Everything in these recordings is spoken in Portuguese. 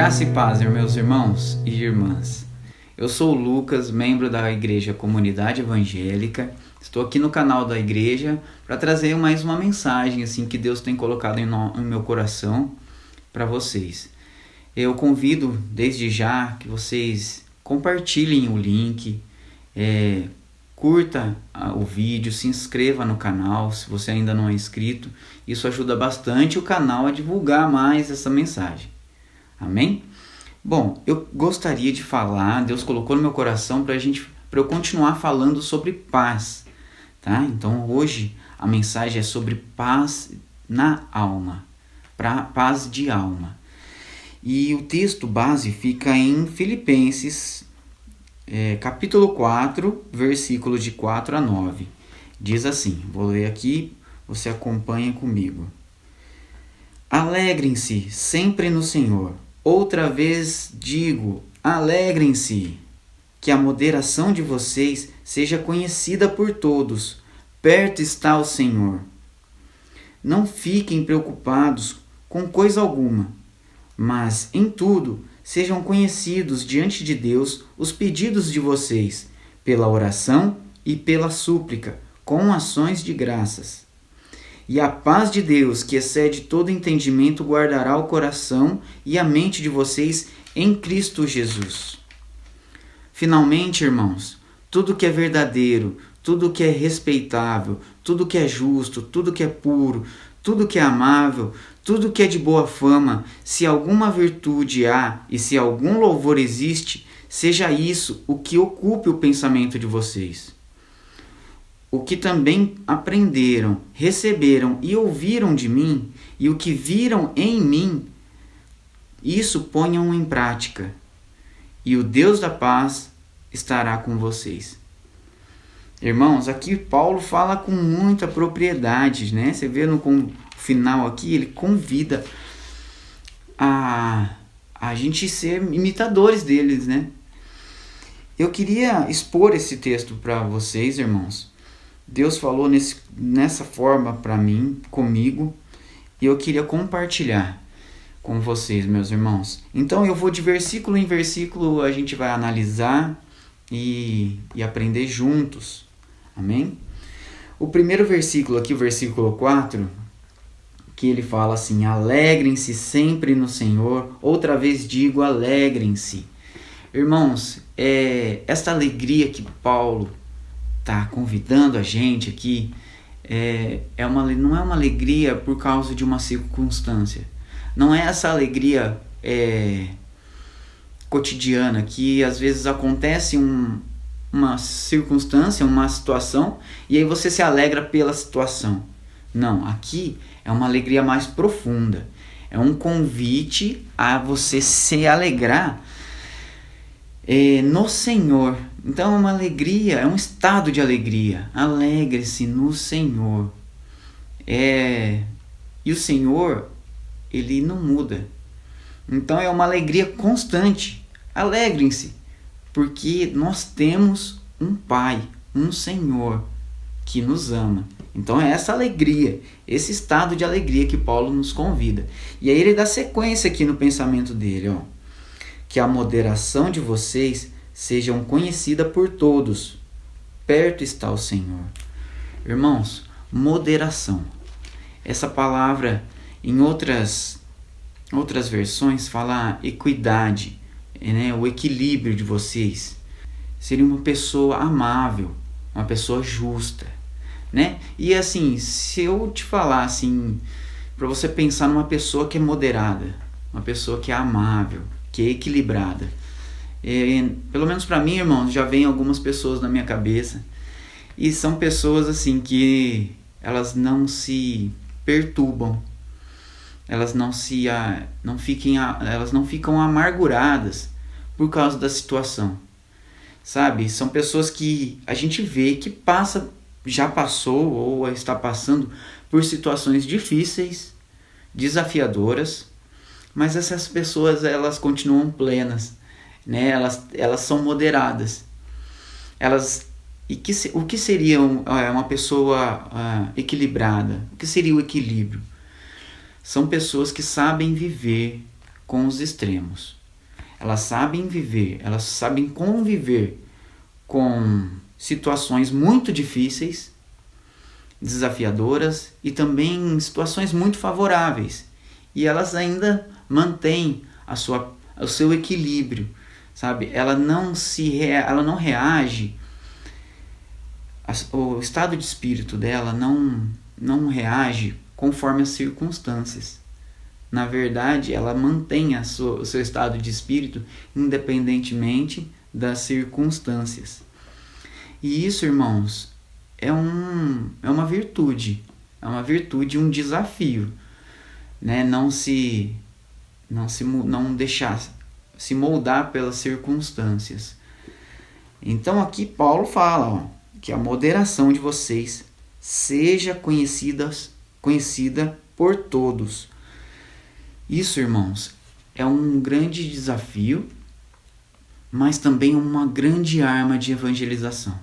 Graça e paz, meus irmãos e irmãs. Eu sou o Lucas, membro da Igreja Comunidade Evangélica. Estou aqui no canal da igreja para trazer mais uma mensagem assim que Deus tem colocado em meu coração para vocês. Eu convido desde já que vocês compartilhem o link, curta o vídeo, se inscreva no canal se você ainda não é inscrito. Isso ajuda bastante o canal a divulgar mais essa mensagem. Amém? Bom, eu gostaria de falar, Deus colocou no meu coração para eu continuar falando sobre paz, tá? Então hoje a mensagem é sobre paz na alma, paz de alma. E o texto base fica em Filipenses, capítulo 4, versículos de 4 a 9. Diz assim, vou ler aqui, você acompanha comigo. Alegrem-se sempre no Senhor. Outra vez digo, alegrem-se, que a moderação de vocês seja conhecida por todos. Perto está o Senhor. Não fiquem preocupados com coisa alguma, mas em tudo sejam conhecidos diante de Deus os pedidos de vocês, pela oração e pela súplica, com ações de graças. E a paz de Deus, que excede todo entendimento, guardará o coração e a mente de vocês em Cristo Jesus. Finalmente, irmãos, tudo que é verdadeiro, tudo que é respeitável, tudo que é justo, tudo que é puro, tudo que é amável, tudo que é de boa fama, se alguma virtude há e se algum louvor existe, seja isso o que ocupe o pensamento de vocês. O que também aprenderam, receberam e ouviram de mim, e o que viram em mim, isso ponham em prática, e o Deus da paz estará com vocês. Irmãos, aqui Paulo fala com muita propriedade, né? Você vê no final aqui, ele convida a gente ser imitadores deles, né? Eu queria expor esse texto para vocês, irmãos. Deus falou nessa forma para mim, comigo, e eu queria compartilhar com vocês, meus irmãos. Então eu vou de versículo em versículo, a gente vai analisar e aprender juntos. Amém? O primeiro versículo aqui, o versículo 4, que ele fala assim, alegrem-se sempre no Senhor. Uma vez digo, alegrem-se. Irmãos, esta alegria que Paulo está convidando a gente aqui, não é uma alegria por causa de uma circunstância. Não é essa alegria cotidiana que às vezes acontece uma circunstância, uma situação, e aí você se alegra pela situação. Não, aqui é uma alegria mais profunda. É um convite a você se alegrar no Senhor. Então é uma alegria, é um estado de alegria. Alegre-se no Senhor. E o Senhor, ele não muda. Então é uma alegria constante. Alegrem-se, porque nós temos um Pai, um Senhor que nos ama. Então é essa alegria, esse estado de alegria que Paulo nos convida. E aí ele dá sequência aqui no pensamento dele, ó. Que a moderação de vocês sejam conhecida por todos. Perto está o Senhor. Irmãos, moderação. Essa palavra, em outras versões, fala equidade, né? O equilíbrio de vocês. Seria uma pessoa amável, uma pessoa justa, né? E assim, se eu te falar assim, para você pensar numa pessoa que é moderada, uma pessoa que é amável, que é equilibrada. Pelo menos para mim, irmãos, já vem algumas pessoas na minha cabeça. E são pessoas assim que elas não se perturbam. Elas não ficam amarguradas por causa da situação. Sabe? São pessoas que a gente vê que já passou ou está passando por situações difíceis, desafiadoras, mas essas pessoas, elas continuam plenas, né? Elas são moderadas. O que seria uma pessoa equilibrada? O que seria o equilíbrio? São pessoas que sabem viver com os extremos. Elas sabem viver, elas sabem conviver com situações muito difíceis, desafiadoras e também situações muito favoráveis. E elas ainda mantêm o seu equilíbrio, sabe? Ela não reage, o estado de espírito dela não reage conforme as circunstâncias. Na verdade, ela mantém o seu estado de espírito independentemente das circunstâncias. E isso, irmãos, é uma virtude, e um desafio, né? Não deixar se moldar pelas circunstâncias. Então aqui Paulo fala, que a moderação de vocês seja conhecida por todos. Isso, irmãos, é um grande desafio, mas também uma grande arma de evangelização.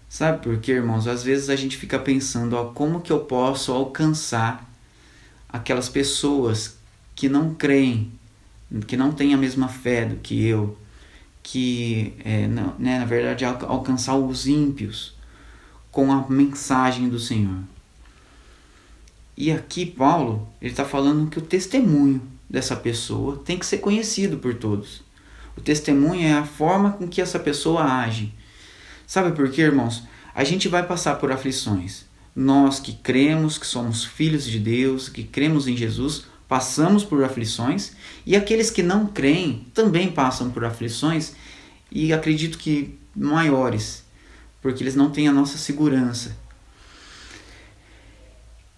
Sabe por quê, irmãos? Às vezes a gente fica pensando, como que eu posso alcançar aquelas pessoas que não creem, que não têm a mesma fé do que eu, na verdade, alcançar os ímpios com a mensagem do Senhor. E aqui Paulo está falando que o testemunho dessa pessoa tem que ser conhecido por todos. O testemunho é a forma com que essa pessoa age. Sabe por quê, irmãos? A gente vai passar por aflições. Nós que cremos, que somos filhos de Deus, que cremos em Jesus, passamos por aflições. E aqueles que não creem também passam por aflições. E acredito que maiores, porque eles não têm a nossa segurança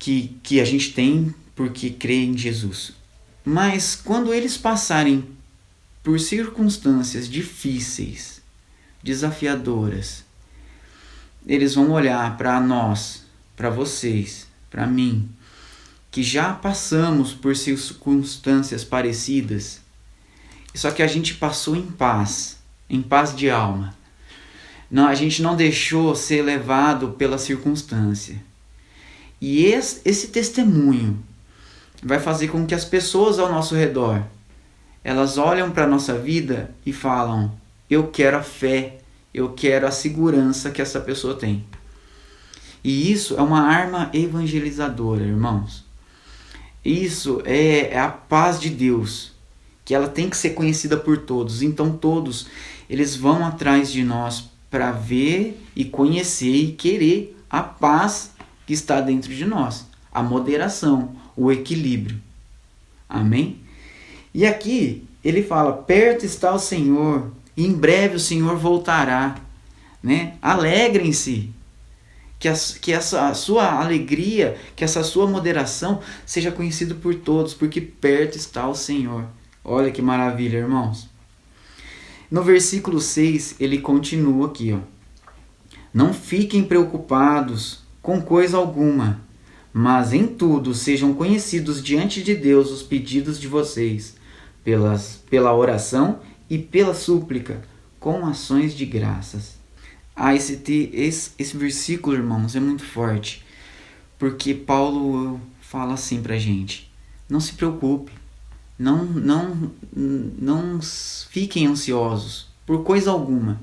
que a gente tem porque crê em Jesus. Mas quando eles passarem por circunstâncias difíceis, desafiadoras, eles vão olhar para nós, para vocês, para mim, que já passamos por circunstâncias parecidas, só que a gente passou em paz de alma. Não, a gente não deixou ser levado pela circunstância. E esse testemunho vai fazer com que as pessoas ao nosso redor, elas olham para a nossa vida e falam, eu quero a fé, eu quero a segurança que essa pessoa tem. E isso é uma arma evangelizadora, irmãos. Isso é a paz de Deus, que ela tem que ser conhecida por todos. Então todos, eles vão atrás de nós para ver e conhecer e querer a paz que está dentro de nós, a moderação, o equilíbrio. Amém? E aqui ele fala, perto está o Senhor, e em breve o Senhor voltará. Né? Alegrem-se, que essa sua alegria, que essa sua moderação seja conhecida por todos, porque perto está o Senhor. Olha que maravilha, irmãos. No versículo 6, ele continua aqui, não fiquem preocupados com coisa alguma, mas em tudo sejam conhecidos diante de Deus os pedidos de vocês, pela oração e pela súplica, com ações de graças. Esse versículo, irmãos, é muito forte, porque Paulo fala assim pra gente, não se preocupe, não fiquem ansiosos por coisa alguma,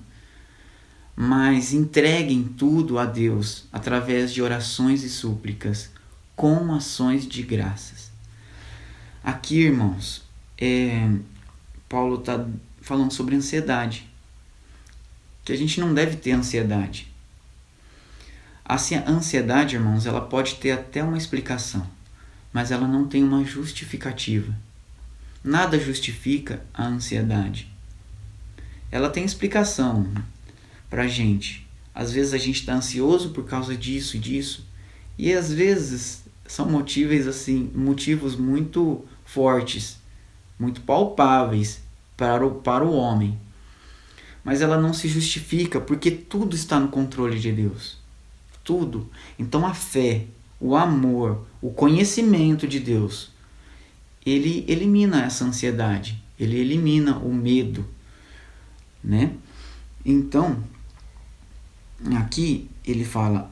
mas entreguem tudo a Deus através de orações e súplicas, com ações de graças. Aqui, irmãos, Paulo está falando sobre ansiedade, que a gente não deve ter ansiedade. A ansiedade, irmãos, ela pode ter até uma explicação, mas ela não tem uma justificativa. Nada justifica a ansiedade. Ela tem explicação pra gente. Às vezes a gente está ansioso por causa disso e disso, e às vezes são motivos muito fortes, muito palpáveis para o homem. Mas ela não se justifica porque tudo está no controle de Deus. Tudo. Então a fé, o amor, o conhecimento de Deus, ele elimina essa ansiedade, ele elimina o medo, né? Então, aqui ele fala,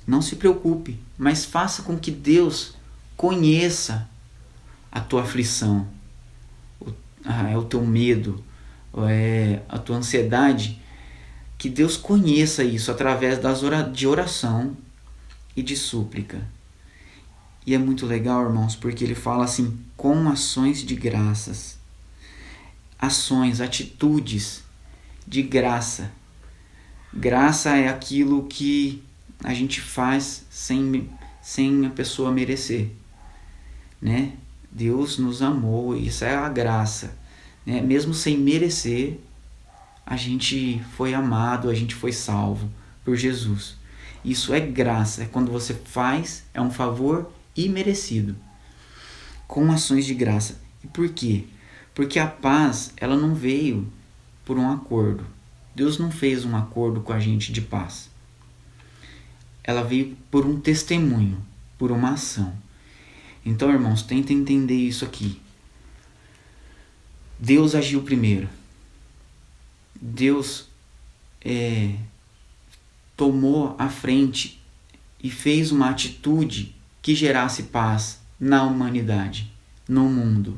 não se preocupe, mas faça com que Deus conheça a tua aflição, é o teu medo, a tua ansiedade, que Deus conheça isso através de oração e de súplica. E é muito legal, irmãos, porque ele fala assim, com ações de graças. Ações, atitudes de graça. Graça é aquilo que a gente faz sem a pessoa merecer, né? Deus nos amou, isso é a graça, né? Mesmo sem merecer, a gente foi amado, a gente foi salvo por Jesus. Isso é graça, é quando você faz, é um favor imerecido, com ações de graça. E por quê? Porque a paz, ela não veio por um acordo. Deus não fez um acordo com a gente de paz. Ela veio por um testemunho, por uma ação. Então, irmãos, tenta entender isso aqui. Deus agiu primeiro. Deus tomou a frente e fez uma atitude que gerasse paz na humanidade, no mundo.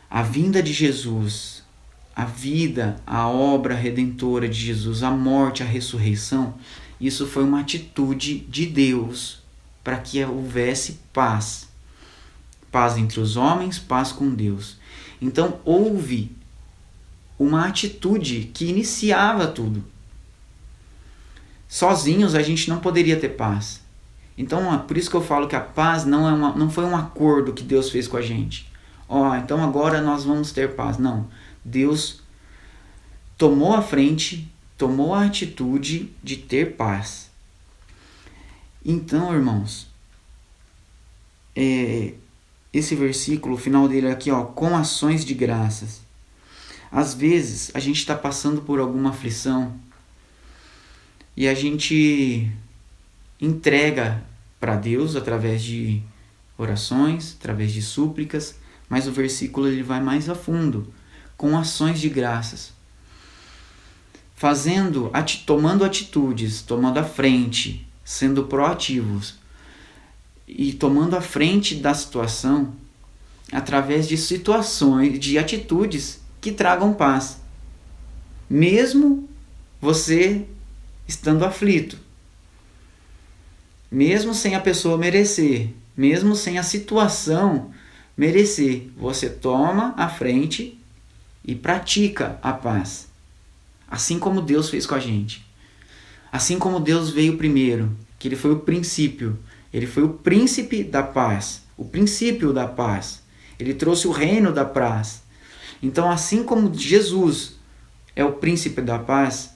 A vinda de Jesus, a vida, a obra redentora de Jesus, a morte, a ressurreição, isso foi uma atitude de Deus para que houvesse paz. Paz entre os homens, paz com Deus. Então houve uma atitude que iniciava tudo. Sozinhos a gente não poderia ter paz. Então, por isso que eu falo que a paz não foi um acordo que Deus fez com a gente. Então agora nós vamos ter paz. Não. Deus tomou a frente, tomou a atitude de ter paz. Então, irmãos, esse versículo, o final dele aqui, com ações de graças. Às vezes a gente está passando por alguma aflição e a gente entrega para Deus através de orações, através de súplicas, mas o versículo ele vai mais a fundo, com ações de graças. Tomando atitudes, tomando a frente, sendo proativos e tomando a frente da situação através de situações, de atitudes que tragam paz. Mesmo você estando aflito, mesmo sem a pessoa merecer, mesmo sem a situação merecer, você toma a frente e pratica a paz. Assim como Deus fez com a gente. Assim como Deus veio primeiro, que ele foi o princípio, ele foi o príncipe da paz, o princípio da paz. Ele trouxe o reino da paz. Então, assim como Jesus é o príncipe da paz,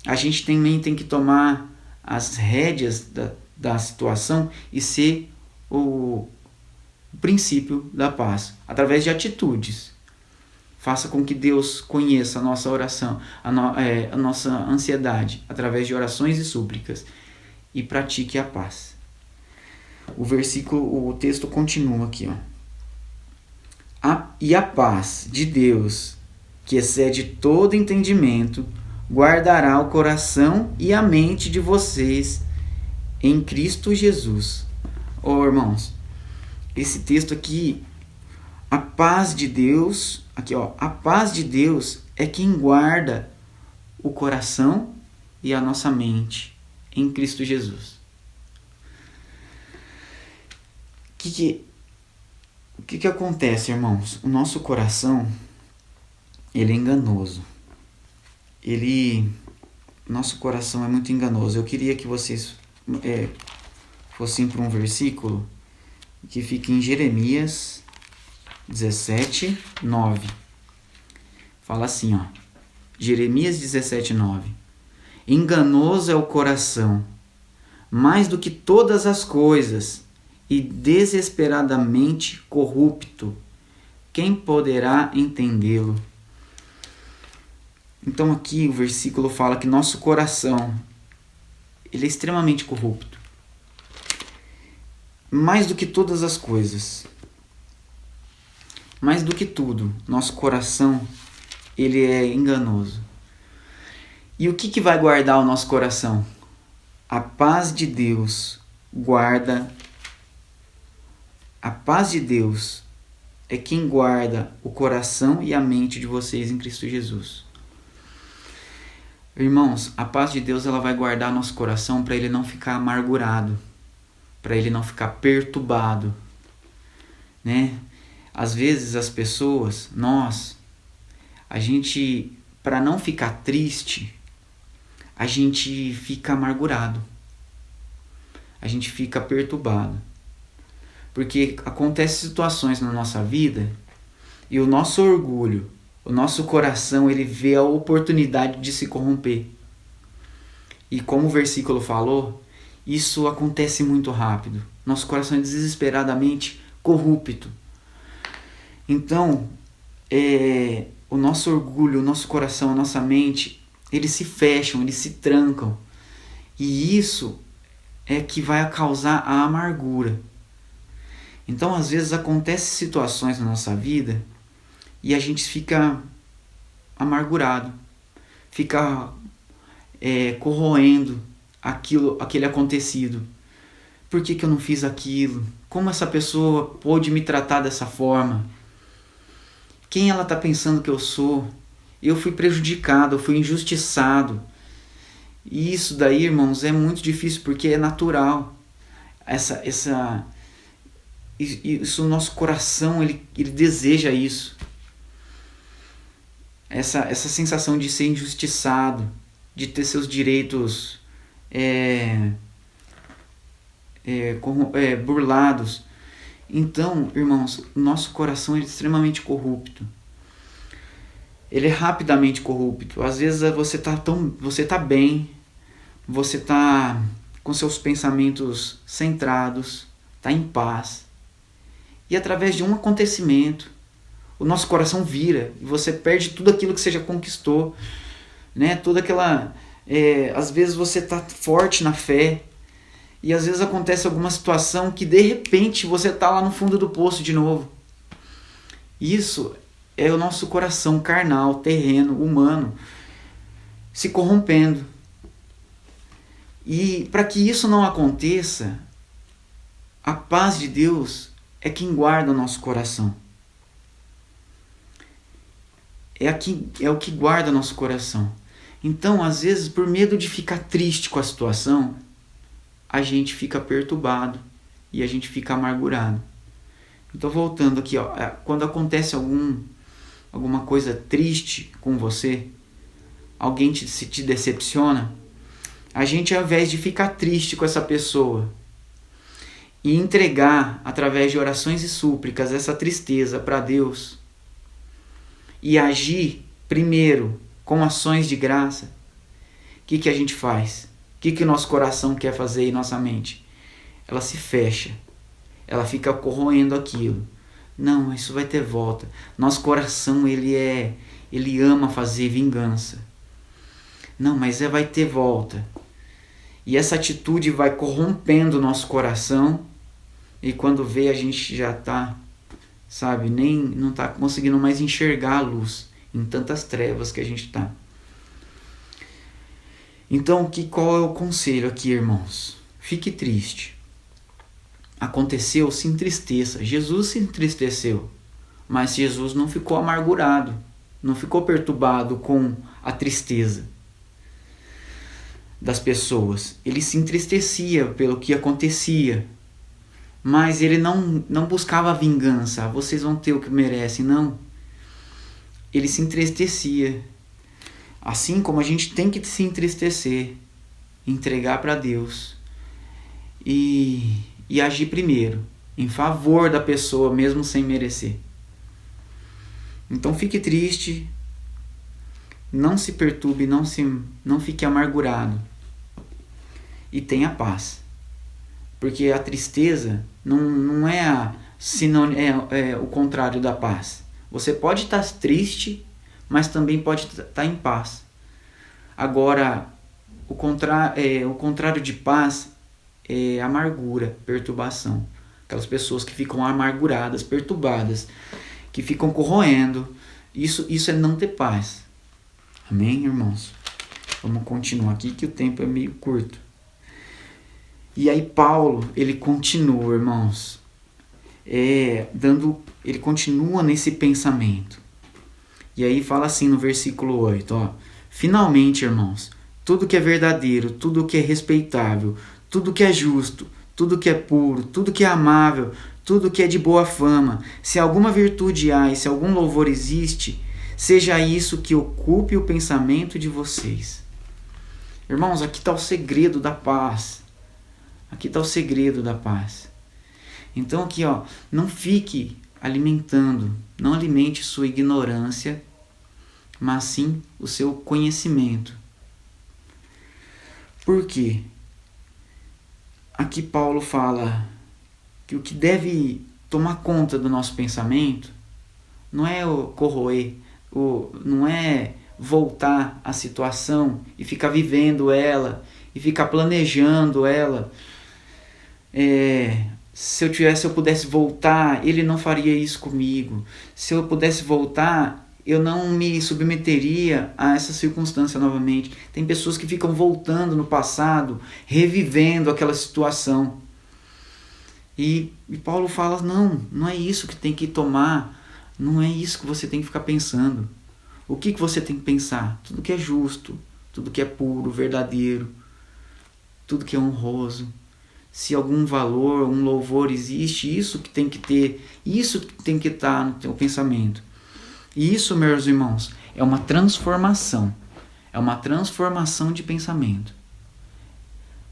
a gente também tem que tomar as rédeas da situação e ser o princípio da paz, através de atitudes. Faça com que Deus conheça a nossa oração, a nossa ansiedade, através de orações e súplicas, e pratique a paz. O texto continua aqui, E a paz de Deus, que excede todo entendimento, guardará o coração e a mente de vocês em Cristo Jesus. Irmãos, esse texto aqui, a paz de Deus, a paz de Deus é quem guarda o coração e a nossa mente em Cristo Jesus. O que acontece, irmãos? O nosso coração, ele é enganoso. Nosso coração é muito enganoso. Eu queria que vocês fossem para um versículo que fica em Jeremias 17, 9. Fala assim, Jeremias 17, 9. Enganoso é o coração, mais do que todas as coisas, e desesperadamente corrupto. Quem poderá entendê-lo? Então aqui o versículo fala que nosso coração, ele é extremamente corrupto. Mais do que todas as coisas. Mais do que tudo, nosso coração, ele é enganoso. E o que vai guardar o nosso coração? A paz de Deus guarda A paz de Deus é quem guarda o coração e a mente de vocês em Cristo Jesus. Irmãos, a paz de Deus ela vai guardar nosso coração para ele não ficar amargurado, para ele não ficar perturbado, né? Às vezes as pessoas, a gente, para não ficar triste, a gente fica amargurado, a gente fica perturbado. Porque acontecem situações na nossa vida e o nosso orgulho, o nosso coração, ele vê a oportunidade de se corromper. E como o versículo falou, isso acontece muito rápido. Nosso coração é desesperadamente corrupto. Então, o nosso orgulho, o nosso coração, a nossa mente, eles se fecham, eles se trancam. E isso é que vai causar a amargura. Então, às vezes, acontecem situações na nossa vida e a gente fica amargurado, fica corroendo aquele acontecido. Por que eu não fiz aquilo? Como essa pessoa pôde me tratar dessa forma? Quem ela está pensando que eu sou? Eu fui prejudicado, eu fui injustiçado. E isso daí, irmãos, é muito difícil porque é natural. Isso, o nosso coração, ele deseja isso. Essa sensação de ser injustiçado, de ter seus direitos burlados. Então, irmãos, nosso coração é extremamente corrupto. Ele é rapidamente corrupto. Às vezes você tá bem, você tá com seus pensamentos centrados, tá em paz. E através de um acontecimento, o nosso coração vira e você perde tudo aquilo que você já conquistou, né? Toda aquela, às vezes você tá forte na fé e às vezes acontece alguma situação que de repente você tá lá no fundo do poço de novo. Isso é o nosso coração carnal, terreno, humano se corrompendo. E para que isso não aconteça, a paz de Deus é quem guarda o nosso coração. É o que guarda o nosso coração. Então, às vezes, por medo de ficar triste com a situação, a gente fica perturbado e a gente fica amargurado. Então, voltando aqui, quando acontece alguma coisa triste com você, alguém te decepciona, a gente, ao invés de ficar triste com essa pessoa e entregar, através de orações e súplicas, essa tristeza para Deus e agir primeiro com ações de graça, o que a gente faz? O que o nosso coração quer fazer e nossa mente? Ela se fecha, ela fica corroendo aquilo. Não, isso vai ter volta. Nosso coração, ele ama fazer vingança. Não, mas vai ter volta. E essa atitude vai corrompendo o nosso coração. E quando vê, a gente já está, não está conseguindo mais enxergar a luz em tantas trevas que a gente está. Então, qual é o conselho aqui, irmãos? Fique triste. Aconteceu, se entristeça. Jesus se entristeceu, mas Jesus não ficou amargurado, não ficou perturbado com a tristeza das pessoas. Ele se entristecia pelo que acontecia, mas ele não buscava vingança. Vocês vão ter o que merecem, não. Ele se entristecia. Assim como a gente tem que se entristecer, entregar para Deus e agir primeiro, em favor da pessoa, mesmo sem merecer. Então fique triste, não se perturbe, não fique amargurado e tenha paz. Porque a tristeza não é o contrário da paz. Você pode estar triste, mas também pode estar em paz. Agora, o contrário de paz é amargura, perturbação. Aquelas pessoas que ficam amarguradas, perturbadas, que ficam corroendo. Isso é não ter paz. Amém, irmãos? Vamos continuar aqui que o tempo é meio curto. E aí Paulo, ele continua, irmãos. ele continua nesse pensamento. E aí fala assim no versículo 8, ó: finalmente, irmãos, tudo que é verdadeiro, tudo que é respeitável, tudo que é justo, tudo que é puro, tudo que é amável, tudo que é de boa fama, se alguma virtude há e se algum louvor existe, seja isso que ocupe o pensamento de vocês. Irmãos, aqui está o segredo da paz. Aqui está o segredo da paz. Então aqui, ó, não fique alimentando, não alimente sua ignorância, mas sim o seu conhecimento. Por quê? Aqui Paulo fala que o que deve tomar conta do nosso pensamento não é o corroer, não é voltar à situação e ficar vivendo ela, e ficar planejando ela. Se eu pudesse voltar, ele não faria isso comigo. Se eu pudesse voltar, eu não me submeteria a essa circunstância novamente. Tem pessoas que ficam voltando no passado, revivendo aquela situação. E Paulo fala, não é isso que tem que tomar, não é isso que você tem que ficar pensando. O que você tem que pensar? Tudo que é justo, tudo que é puro, verdadeiro, tudo que é honroso. Se algum valor, um louvor existe, isso que tem que ter, isso que tem que estar no teu pensamento. E isso, meus irmãos, é uma transformação. É uma transformação de pensamento.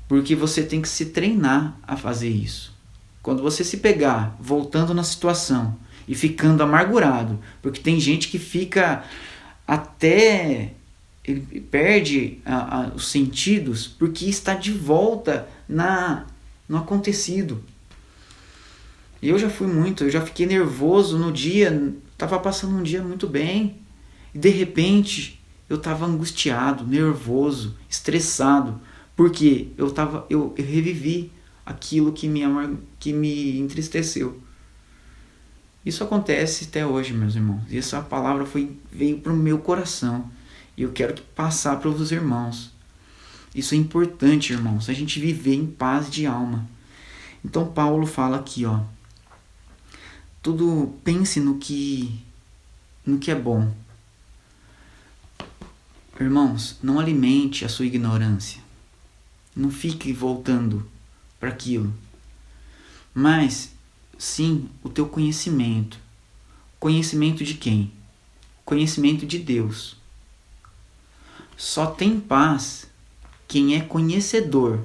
Porque você tem que se treinar a fazer isso. Quando você se pegar voltando na situação e ficando amargurado, porque tem gente que fica até... ele perde os sentidos porque está de volta no acontecido. E eu já eu já fiquei nervoso no dia, estava passando um dia muito bem, e de repente eu estava angustiado, nervoso, estressado, porque eu revivi aquilo que me entristeceu. Isso acontece até hoje, meus irmãos. E essa palavra veio para o meu coração. E eu quero passar para os irmãos. Isso é importante, irmãos, a gente viver em paz de alma. Então Paulo fala aqui, ó: pense no que é bom. Irmãos, não alimente a sua ignorância. Não fique voltando para aquilo. Mas sim o teu conhecimento. Conhecimento de quem? Conhecimento de Deus. Só tem paz quem é conhecedor.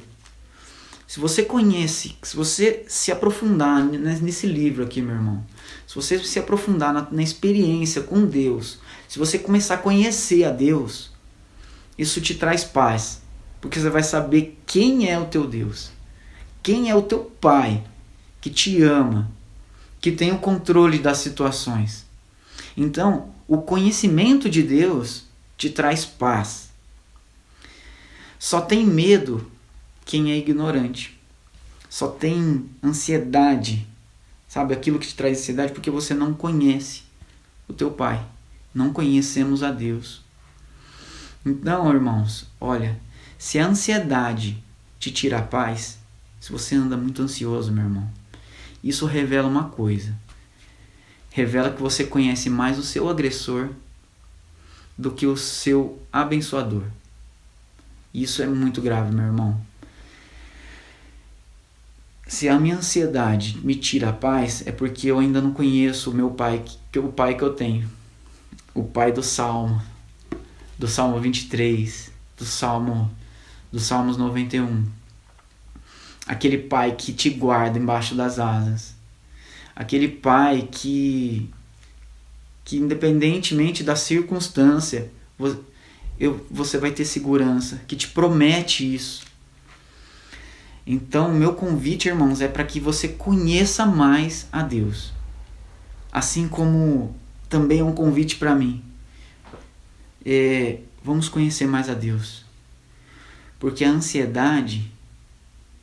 Se você se aprofundar nesse livro aqui, meu irmão, se você se aprofundar na experiência com Deus, se você começar a conhecer a Deus, isso te traz paz, porque você vai saber quem é o teu Deus, quem é o teu Pai, que te ama, que tem o controle das situações. Então, o conhecimento de Deus te traz paz. Só tem medo quem é ignorante. Só tem ansiedade, sabe? Aquilo que te traz ansiedade porque você não conhece o teu Pai. Não conhecemos a Deus. Então, irmãos, olha, se a ansiedade te tira a paz, se você anda muito ansioso, meu irmão, isso revela uma coisa. Revela que você conhece mais o seu agressor do que o seu abençoador. Isso é muito grave, meu irmão. Se a minha ansiedade me tira a paz, é porque eu ainda não conheço o meu Pai, o Pai que eu tenho. O Pai do Salmo 23, dos Salmos 91. Aquele Pai que te guarda embaixo das asas. Aquele Pai que independentemente da circunstância, você vai ter segurança, que te promete isso. Então, meu convite, irmãos, é para que você conheça mais a Deus. Assim como também é um convite para mim. Vamos conhecer mais a Deus. Porque a ansiedade,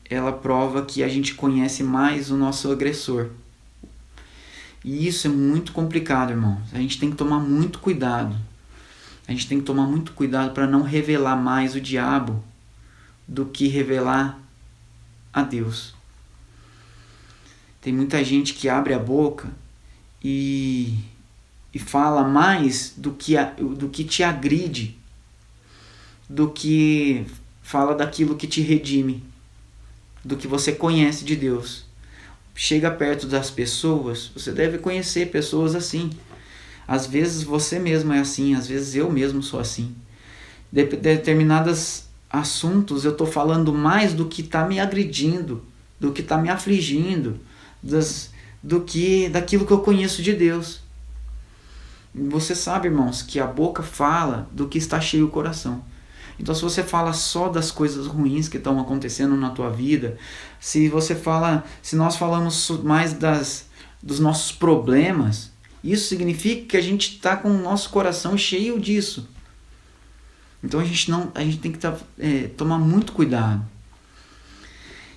ela prova que a gente conhece mais o nosso agressor. E isso é muito complicado, irmãos. A gente tem que tomar muito cuidado. A gente tem que tomar muito cuidado para não revelar mais o diabo do que revelar a Deus. Tem muita gente que abre a boca e fala mais do que te agride, do que fala daquilo que te redime, do que você conhece de Deus. Chega perto das pessoas, você deve conhecer pessoas assim. Às vezes você mesmo é assim, às vezes eu mesmo sou assim. Determinados assuntos eu estou falando mais do que está me agredindo, do que está me afligindo, daquilo que eu conheço de Deus. Você sabe, irmãos, que a boca fala do que está cheio o coração. Então, se você fala só das coisas ruins que estão acontecendo na tua vida, se nós falamos mais dos nossos problemas, isso significa que a gente está com o nosso coração cheio disso. Então, a gente tem que tomar muito cuidado.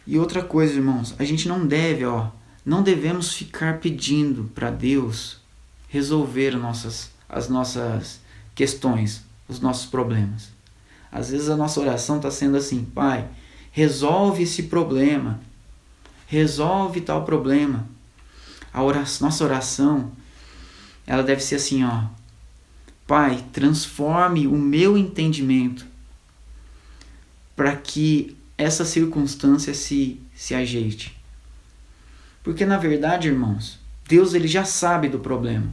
E outra coisa, irmãos, a gente não devemos ficar pedindo para Deus resolver as nossas questões, os nossos problemas. Às vezes a nossa oração está sendo assim: Pai, resolve esse problema, resolve tal problema. Nossa oração, ela deve ser assim, Pai, transforme o meu entendimento para que essa circunstância se ajeite. Porque na verdade, irmãos, Deus ele já sabe do problema,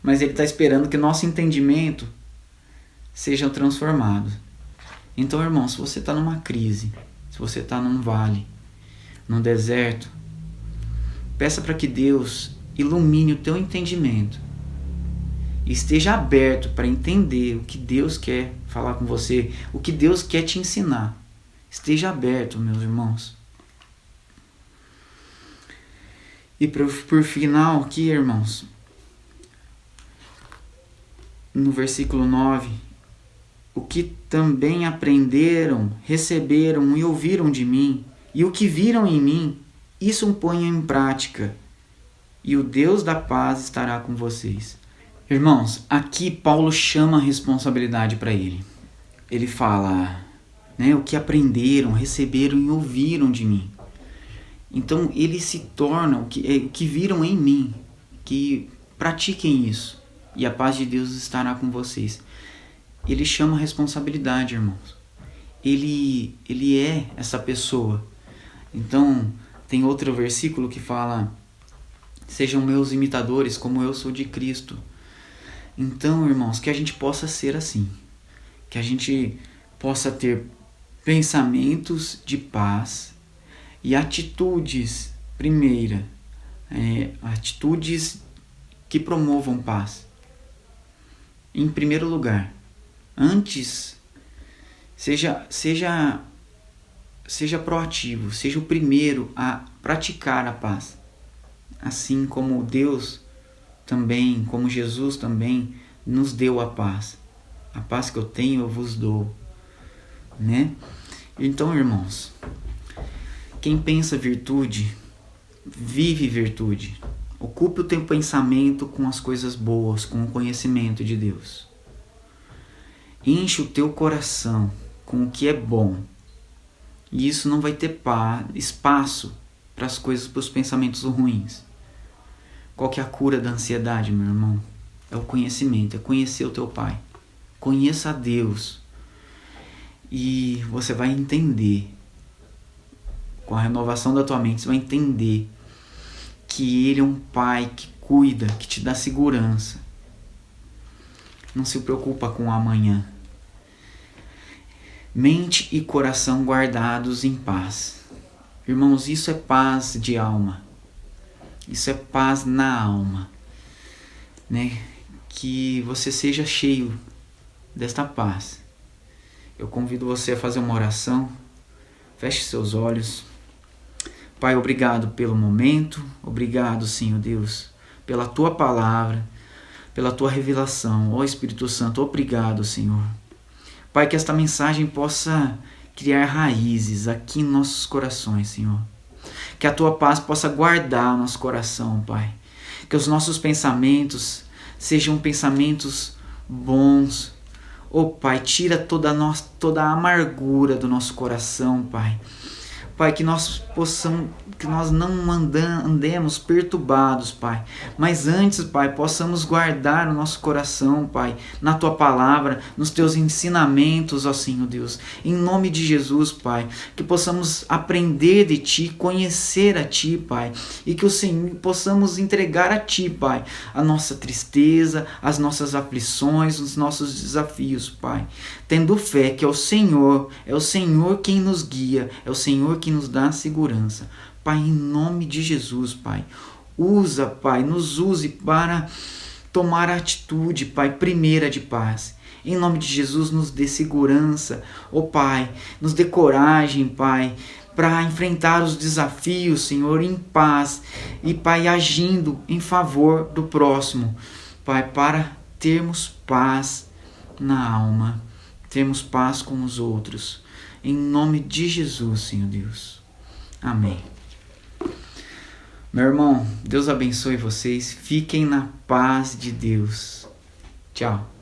mas Ele está esperando que nosso entendimento seja transformado. Então, irmão, se você está numa crise, se você está num vale, num deserto, peça para que Deus ilumine o teu entendimento e esteja aberto para entender o que Deus quer falar com você, o que Deus quer te ensinar. Esteja aberto, meus irmãos. E por final aqui, irmãos, no versículo 9, o que também aprenderam, receberam e ouviram de mim, e o que viram em mim, isso ponham em prática, e o Deus da paz estará com vocês. Irmãos, aqui Paulo chama a responsabilidade para ele. Ele fala, o que aprenderam, receberam e ouviram de mim. Então eles se tornam o que viram em mim, que pratiquem isso, e a paz de Deus estará com vocês. Ele chama a responsabilidade, irmãos. Ele é essa pessoa. Então tem outro versículo que fala: sejam meus imitadores como eu sou de Cristo. Então, irmãos, que a gente possa ser assim, que a gente possa ter pensamentos de paz e atitudes, atitudes que promovam paz. Em primeiro lugar, antes, seja proativo, seja o primeiro a praticar a paz. Assim como Deus também, como Jesus também nos deu a paz. A paz que eu tenho eu vos dou, Então, irmãos, quem pensa virtude, vive virtude. Ocupe o teu pensamento com as coisas boas, com o conhecimento de Deus. Enche o teu coração com o que é bom. E isso não vai ter espaço para os pensamentos ruins. Qual que é a cura da ansiedade, meu irmão? É o conhecimento, é conhecer o teu Pai. Conheça a Deus. E você vai entender, com a renovação da tua mente, você vai entender que Ele é um Pai que cuida, que te dá segurança. Não se preocupa com o amanhã. Mente e coração guardados em paz. Irmãos, isso é paz de alma. Isso é paz na alma. Que você seja cheio desta paz. Eu convido você a fazer uma oração. Feche seus olhos. Pai, obrigado pelo momento. Obrigado, Senhor Deus, pela Tua palavra, pela Tua revelação. Ó Espírito Santo, obrigado, Senhor. Pai, que esta mensagem possa criar raízes aqui em nossos corações, Senhor. Que a Tua paz possa guardar nosso coração, Pai. Que os nossos pensamentos sejam pensamentos bons. Pai, tira toda a amargura do nosso coração, Pai. Pai, que nós que nós não andemos perturbados, Pai. Mas antes, Pai, possamos guardar o nosso coração, Pai, na Tua palavra, nos Teus ensinamentos, ó Senhor Deus. Em nome de Jesus, Pai, que possamos aprender de Ti, conhecer a Ti, Pai, e que o Senhor possamos entregar a Ti, Pai, a nossa tristeza, as nossas aflições, os nossos desafios, Pai. Tendo fé que é o Senhor quem nos guia, é o Senhor quem nos dá a segurança. Pai, em nome de Jesus, Pai, usa, Pai, nos use para tomar a atitude, Pai, primeira de paz. Em nome de Jesus, nos dê segurança, ó Pai, nos dê coragem, Pai, para enfrentar os desafios, Senhor, em paz e, Pai, agindo em favor do próximo, Pai, para termos paz na alma, termos paz com os outros. Em nome de Jesus, Senhor Deus. Amém. Meu irmão, Deus abençoe vocês. Fiquem na paz de Deus. Tchau.